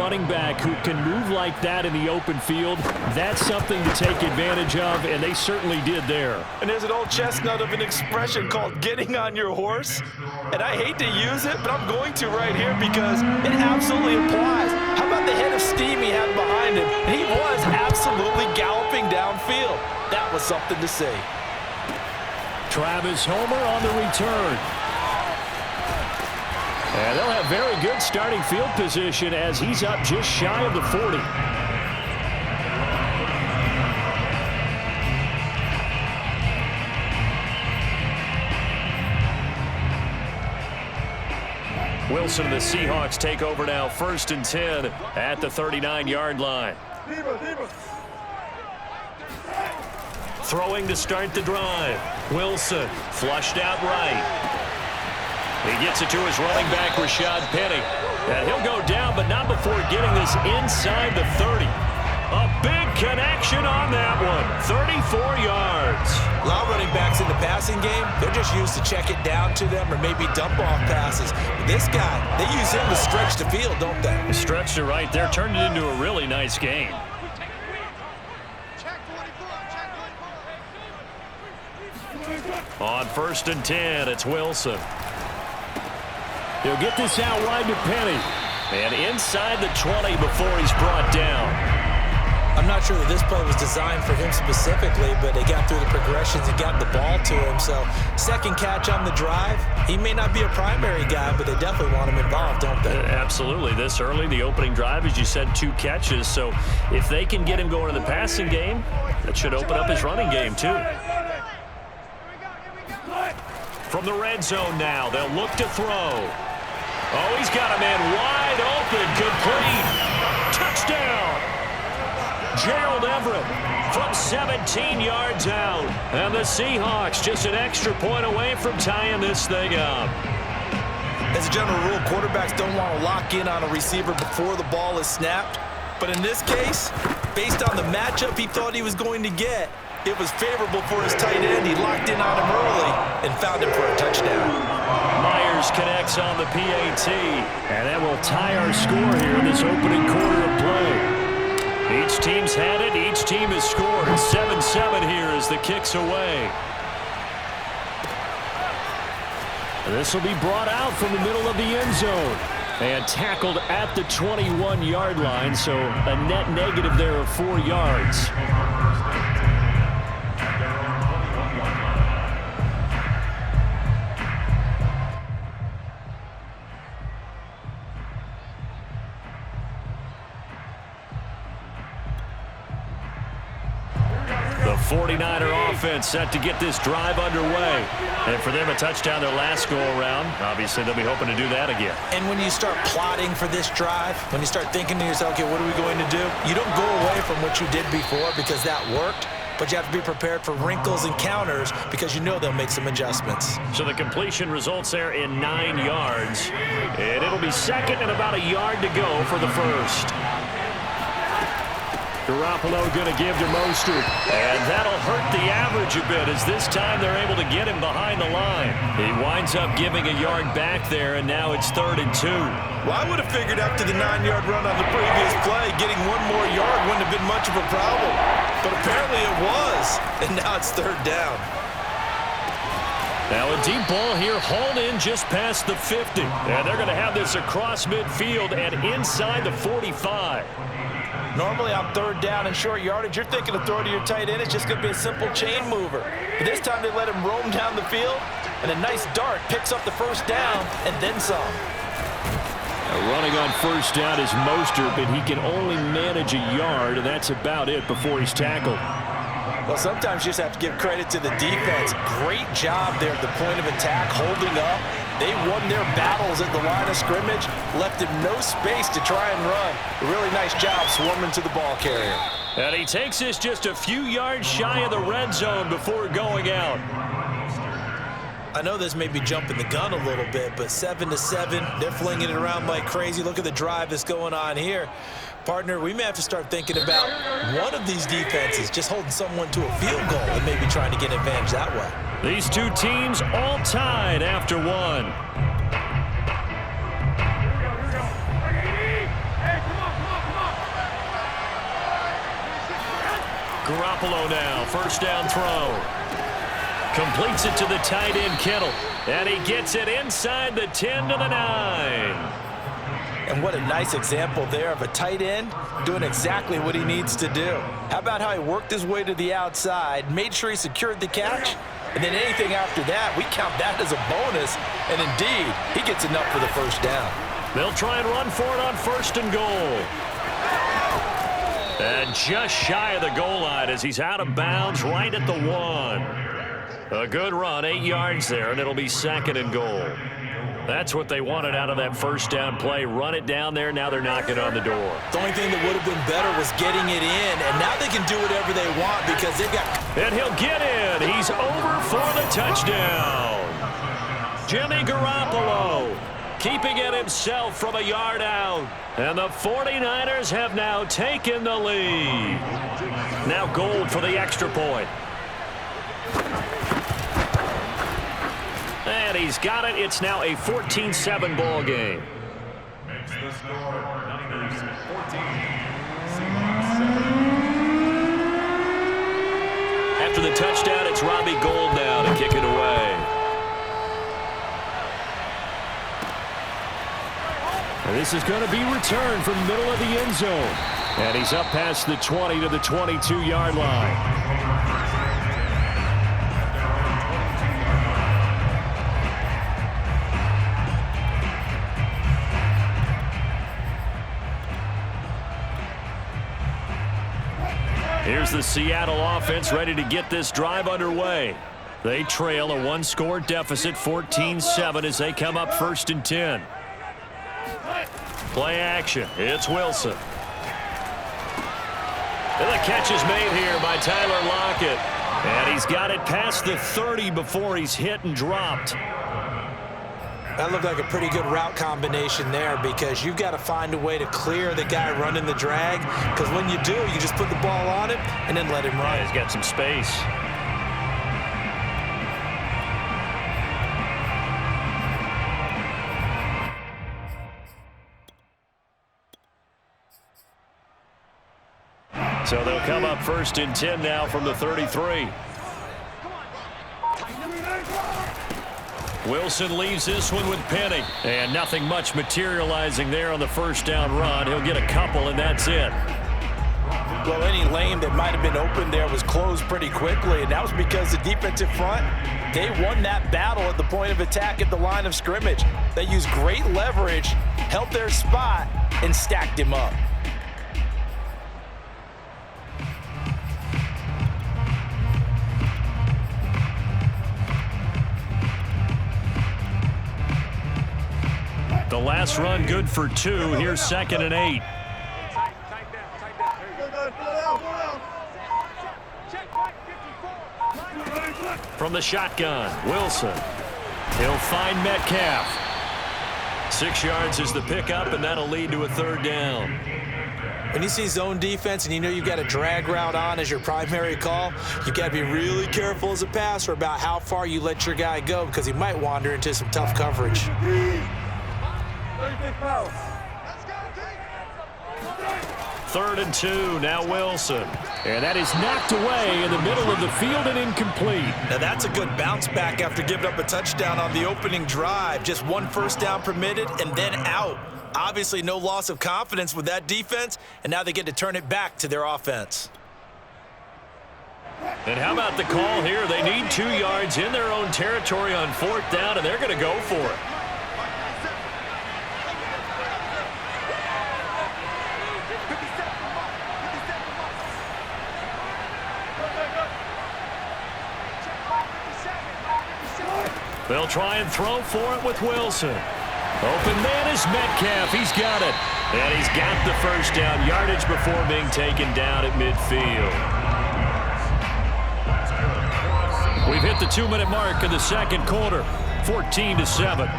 running back who can move like that in the open field, that's something to take advantage of, and they certainly did there. And there's an old chestnut of an expression called getting on your horse. And I hate to use it, but I'm going to right here because it absolutely applies. How about the head of steam he had behind him? And he was absolutely galloping downfield. That was something to see. Travis Homer on the return. And they'll have very good starting field position as he's up just shy of the 40. Wilson and the Seahawks take over now, 1st and 10 at the 39-yard line. Throwing to start the drive. Wilson flushed out right. He gets it to his running back, Rashad Penny. And he'll go down, but not before getting this inside the 30. A big connection on that one. 34 yards. A lot of running backs in the passing game, they're just used to check it down to them or maybe dump-off passes. But this guy, they use him to stretch the field, don't they? Stretched it right there, turned it into a really nice game. On 1st and 10, it's Wilson. He'll get this out wide to Penny. And inside the 20 before he's brought down. I'm not sure that this play was designed for him specifically, but they got through the progressions and got the ball to him. So, second catch on the drive. He may not be a primary guy, but they definitely want him involved, don't they? Absolutely. This early, the opening drive, as you said, 2 catches. So, if they can get him going in the passing game, that should open up his running game, too. From the red zone now, they'll look to throw. Oh, he's got a man wide open, complete. Touchdown! Gerald Everett from 17 yards out. And the Seahawks just an extra point away from tying this thing up. As a general rule, quarterbacks don't want to lock in on a receiver before the ball is snapped. But in this case, based on the matchup he thought he was going to get, it was favorable for his tight end. He locked in on him early and found him for a touchdown. Myers connects on the PAT, and that will tie our score here in this opening quarter of play. Each team's had it. Each team has scored. 7-7 here as the kick's away. This will be brought out from the middle of the end zone and tackled at the 21-yard line, so a net negative there of 4 yards. The 49er offense set to get this drive underway. And for them, a touchdown their last go-around. Obviously, they'll be hoping to do that again. And when you start plotting for this drive, when you start thinking to yourself, okay, what are we going to do? You don't go away from what you did before because that worked, but you have to be prepared for wrinkles and counters because you know they'll make some adjustments. So the completion results there in 9 yards. And it'll be second and about a yard to go for the first. Garoppolo going to give to Mostert. And that'll hurt the average a bit as this time they're able to get him behind the line. He winds up giving a yard back there, and now it's 3rd and 2. Well, I would have figured after the 9-yard run on the previous play, getting 1 more yard wouldn't have been much of a problem. But apparently it was, and now it's 3rd down. Now a deep ball here, hauled in just past the 50. And they're going to have this across midfield and inside the 45. Normally on 3rd down and short yardage, you're thinking of throwing to your tight end. It's just going to be a simple chain mover. But this time they let him roam down the field, and a nice dart picks up the 1st down and then some. Running on 1st down is Mostert, but he can only manage a yard, and that's about it before he's tackled. Well, sometimes you just have to give credit to the defense. Great job there at the point of attack, holding up. They won their battles at the line of scrimmage, left him no space to try and run. A really nice job swarming to the ball carrier. And he takes this just a few yards shy of the red zone before going out. I know this may be jumping the gun a little bit, but 7-7, they're flinging it around like crazy. Look at the drive that's going on here. Partner, we may have to start thinking about one of these defenses just holding someone to a field goal and maybe trying to get an advantage that way. These two teams all tied after 1. Garoppolo now, first down throw. Completes it to the tight end, Kittle. And he gets it inside the 10 to the 9. And what a nice example there of a tight end doing exactly what he needs to do. How about how he worked his way to the outside, made sure he secured the catch, and then anything after that, we count that as a bonus. And indeed, he gets enough for the first down. They'll try and run for it on first and goal. And just shy of the goal line as he's out of bounds right at the 1. A good run, 8 yards there, and it'll be second and goal. That's what they wanted out of that first down play. Run it down there. Now they're knocking on the door. The only thing that would have been better was getting it in, and now they can do whatever they want because they've got... And he'll get in. He's over for the touchdown. Jimmy Garoppolo keeping it himself from a yard out. And the 49ers have now taken the lead. Now Gold for the extra point. And he's got it. It's now a 14-7 ball game. Makes the score Niners 14. After the touchdown, it's Robbie Gould now to kick it away. And this is going to be returned from the middle of the end zone. And he's up past the 20 to the 22-yard line. Here's the Seattle offense ready to get this drive underway. They trail a one-score deficit, 14-7, as they come up first and 10. Play action. It's Wilson. And the catch is made here by Tyler Lockett. And he's got it past the 30 before he's hit and dropped. That looked like a pretty good route combination there because you've got to find a way to clear the guy running the drag, because when you do, you just put the ball on him and then let him run. He's got some space. So they'll come up first and 10 now from the 33. Wilson leaves this one with Penny. And nothing much materializing there on the first down run. He'll get a couple, and that's it. Well, any lane that might have been open there was closed pretty quickly, and that was because the defensive front, they won that battle at the point of attack at the line of scrimmage. They used great leverage, held their spot, and stacked him up. The last run good for 2. Here's second and 8. From the shotgun, Wilson. He'll find Metcalf. 6 yards is the pickup, and that'll lead to a third down. When you see zone defense and you know you've got a drag route on as your primary call, you've got to be really careful as a passer about how far you let your guy go because he might wander into some tough coverage. Third and 2, now Wilson. And that is knocked away in the middle of the field and incomplete. Now that's a good bounce back after giving up a touchdown on the opening drive. Just one first down permitted and then out. Obviously no loss of confidence with that defense, and now they get to turn it back to their offense. And how about the call here? They need 2 yards in their own territory on fourth down, and they're going to go for it. They'll try and throw for it with Wilson. Open man is Metcalf. He's got it. And he's got the first down yardage before being taken down at midfield. We've hit the 2-minute mark in the second quarter, 14-7.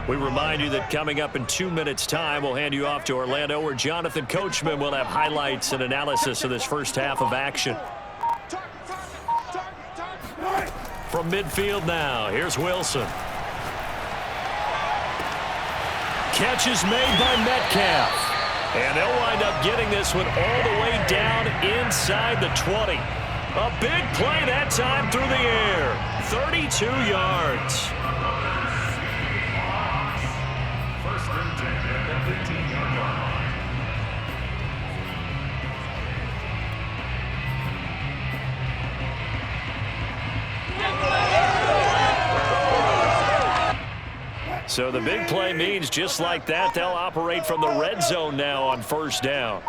We remind you that coming up in 2 minutes' time, we'll hand you off to Orlando, where Jonathan Coachman will have highlights and analysis of this first half of action. From midfield now, here's Wilson. Catch is made by Metcalf. And they'll wind up getting this one all the way down inside the 20. A big play that time through the air. 32 yards. First and 10 at the 15-yard line. So the big play means just like that, they'll operate from the red zone now on first down.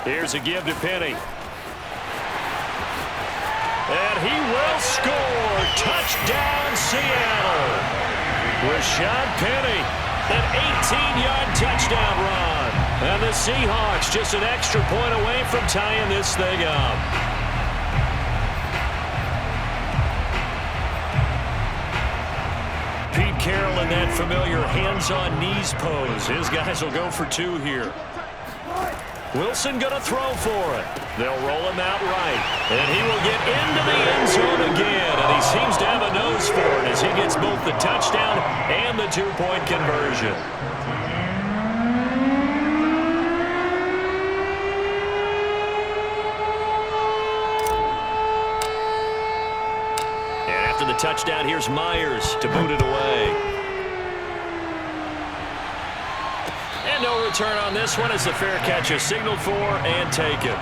Here's a give to Penny. And he will score. Touchdown, Seattle. Rashad Penny, an 18-yard touchdown run. And the Seahawks just an extra point away from tying this thing up. Pete Carroll in that familiar hands-on-knees pose. His guys will go for 2 here. Wilson going to throw for it. They'll roll him out right. And he will get into the end zone again. And he seems to have a nose for it as he gets both the touchdown and the 2-point conversion. The touchdown, here's Myers to boot it away. And no return on this one as the fair catch is signaled for and taken.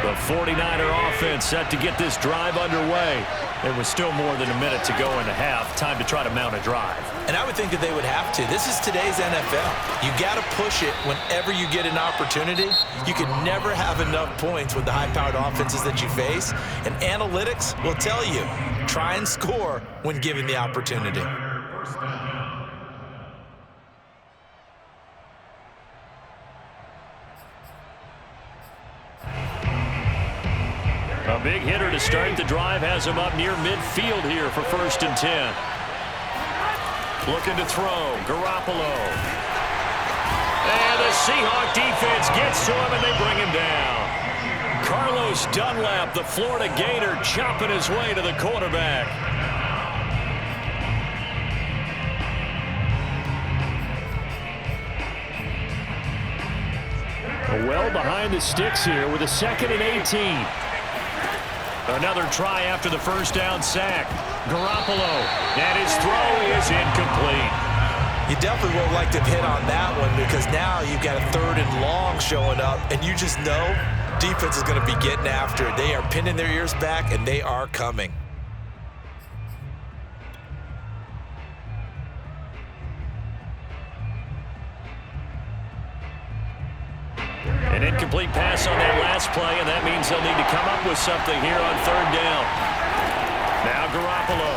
The 49er offense set to get this drive underway. There was still more than a minute to go in the half. Time to try to mount a drive. And I would think that they would have to. This is today's NFL. You got to push it whenever you get an opportunity. You can never have enough points with the high-powered offenses that you face. And analytics will tell you, try and score when given the opportunity. A big hitter to start the drive has him up near midfield here for 1st and 10. Looking to throw, Garoppolo. And the Seahawk defense gets to him and they bring him down. Carlos Dunlap, the Florida Gator, chopping his way to the quarterback. Well behind the sticks here with a 2nd and 18. Another try after the first down sack. Garoppolo, and his throw is incomplete. You definitely won't like to hit on that one because now you've got a 3rd and long showing up, and you just know defense is going to be getting after it. They are pinning their ears back, and they are coming. An incomplete pass on that last play, and that means they'll need to come up with something here on 3rd down. Now Garoppolo.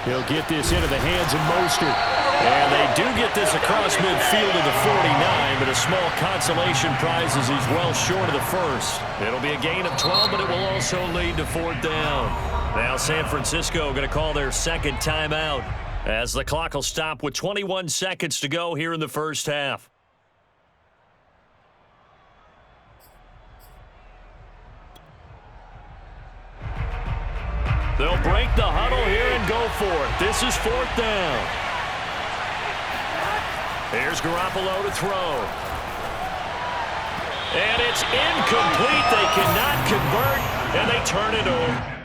He'll get this into the hands of Mostert. And they do get this across midfield to the 49, but a small consolation prize as he's well short of the first. It'll be a gain of 12, but it will also lead to 4th down. Now San Francisco going to call their 2nd timeout as the clock will stop with 21 seconds to go here in the first half. They'll break the huddle here and go for it. This is 4th down. Here's Garoppolo to throw. And it's incomplete. They cannot convert, and they turn it over.